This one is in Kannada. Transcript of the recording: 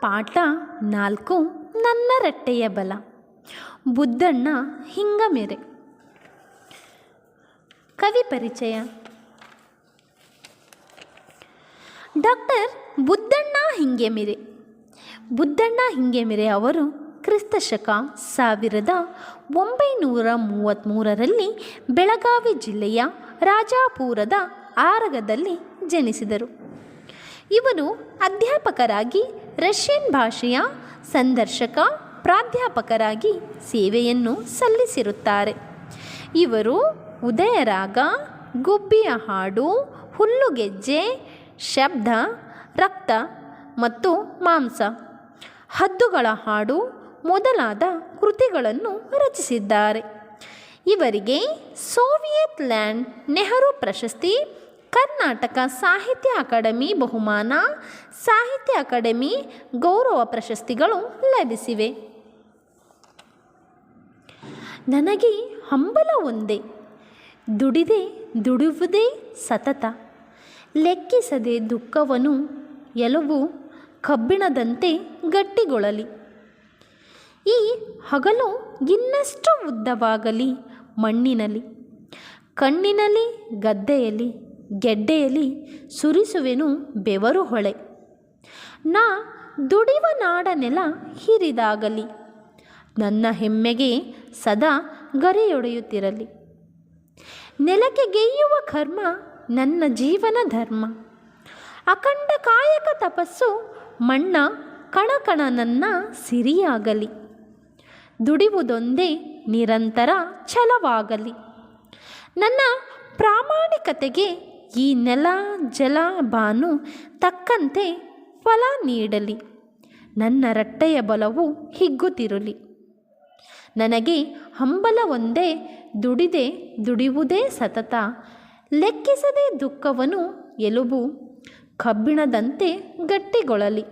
ಪಾಠ 4 ನನ್ನ ರಟ್ಟೆಯ ಬಲ. ಬುದ್ಧಣ್ಣ ಹಿಂಗಮೆರೆ. ಕವಿ ಪರಿಚಯ. ಡಾಕ್ಟರ್ ಬುದ್ಧಣ್ಣ ಹಿಂಗೆಮೆರೆ. ಬುದ್ಧಣ್ಣ ಹಿಂಗೆಮೆರೆ ಅವರು ಕ್ರಿಸ್ತಶಕ 1933ರಲ್ಲಿ ಬೆಳಗಾವಿ ಜಿಲ್ಲೆಯ ರಾಜಾಪುರದ ಆರಗದಲ್ಲಿ ಜನಿಸಿದರು. ಇವರು ಅಧ್ಯಾಪಕರಾಗಿ ರಷ್ಯನ್ ಭಾಷೆಯ ಸಂದರ್ಶಕ ಪ್ರಾಧ್ಯಾಪಕರಾಗಿ ಸೇವೆಯನ್ನು ಸಲ್ಲಿಸಿರುತ್ತಾರೆ. ಇವರು ಉದಯರಾಗ, ಗುಬ್ಬಿಯ ಹಾಡು, ಹುಲ್ಲುಗೆಜ್ಜೆ, ಶಬ್ದ, ರಕ್ತ ಮತ್ತು ಮಾಂಸ, ಹದ್ದುಗಳ ಹಾಡು ಮೊದಲಾದ ಕೃತಿಗಳನ್ನು ರಚಿಸಿದ್ದಾರೆ. ಇವರಿಗೆ ಸೋವಿಯತ್ ಲ್ಯಾಂಡ್ ನೆಹರು ಪ್ರಶಸ್ತಿ, ಕರ್ನಾಟಕ ಸಾಹಿತ್ಯ ಅಕಾಡೆಮಿ ಬಹುಮಾನ, ಸಾಹಿತ್ಯ ಅಕಾಡೆಮಿ ಗೌರವ ಪ್ರಶಸ್ತಿಗಳು ಲಭಿಸಿವೆ. ನನಗೆ ಹಂಬಲ ಒಂದೇ, ದುಡಿದೆ ದುಡಿಯುವುದೇ ಸತತ, ಲೆಕ್ಕಿಸದೆ ದುಃಖವನು ಎಲುಬು ಕಬ್ಬಿಣದಂತೆ ಗಟ್ಟಿಗೊಳ್ಳಲಿ. ಈ ಹಗಲು ಇನ್ನಷ್ಟು ಉದ್ದವಾಗಲಿ ಮಣ್ಣಿನಲ್ಲಿ, ಕಣ್ಣಿನಲ್ಲಿ ಗದ್ದೆಯಲ್ಲಿ, ಗೆಡ್ಡೆಯಲ್ಲಿ ಸುರಿಸುವೆನು ಬೆವರು ಹೊಳೆ. ನಾ ದುಡಿವ ನಾಡ ನೆಲ ಹಿರಿದಾಗಲಿ, ನನ್ನ ಹೆಮ್ಮೆಗೆ ಸದಾ ಗರಿಯೊಡೆಯುತ್ತಿರಲಿ. ನೆಲಕ್ಕೆ ಗೆಯ್ಯುವ ಕರ್ಮ ನನ್ನ ಜೀವನ ಧರ್ಮ, ಅಖಂಡ ಕಾಯಕ ತಪಸ್ಸು ಮಣ್ಣ ಕಣಕಣ ನನ್ನ ಸಿರಿಯಾಗಲಿ. ದುಡಿಯುವುದೊಂದೇ ನಿರಂತರ ಛಲವಾಗಲಿ. ನನ್ನ ಪ್ರಾಮಾಣಿಕತೆಗೆ ಈ ನೆಲ ಜಲ ಬಾನು ತಕ್ಕಂತೆ ಫಲ ನೀಡಲಿ. ನನ್ನ ರಟ್ಟೆಯ ಬಲವು ಹಿಗ್ಗುತ್ತಿರಲಿ. ನನಗೆ ಹಂಬಲ ಒಂದೇ, ದುಡಿದೆ ದುಡಿಯುವುದೇ ಸತತ, ಲೆಕ್ಕಿಸದೆ ದುಃಖವನು ಎಲುಬು ಕಬ್ಬಿಣದಂತೆ ಗಟ್ಟಿಗೊಳ್ಳಲಿ.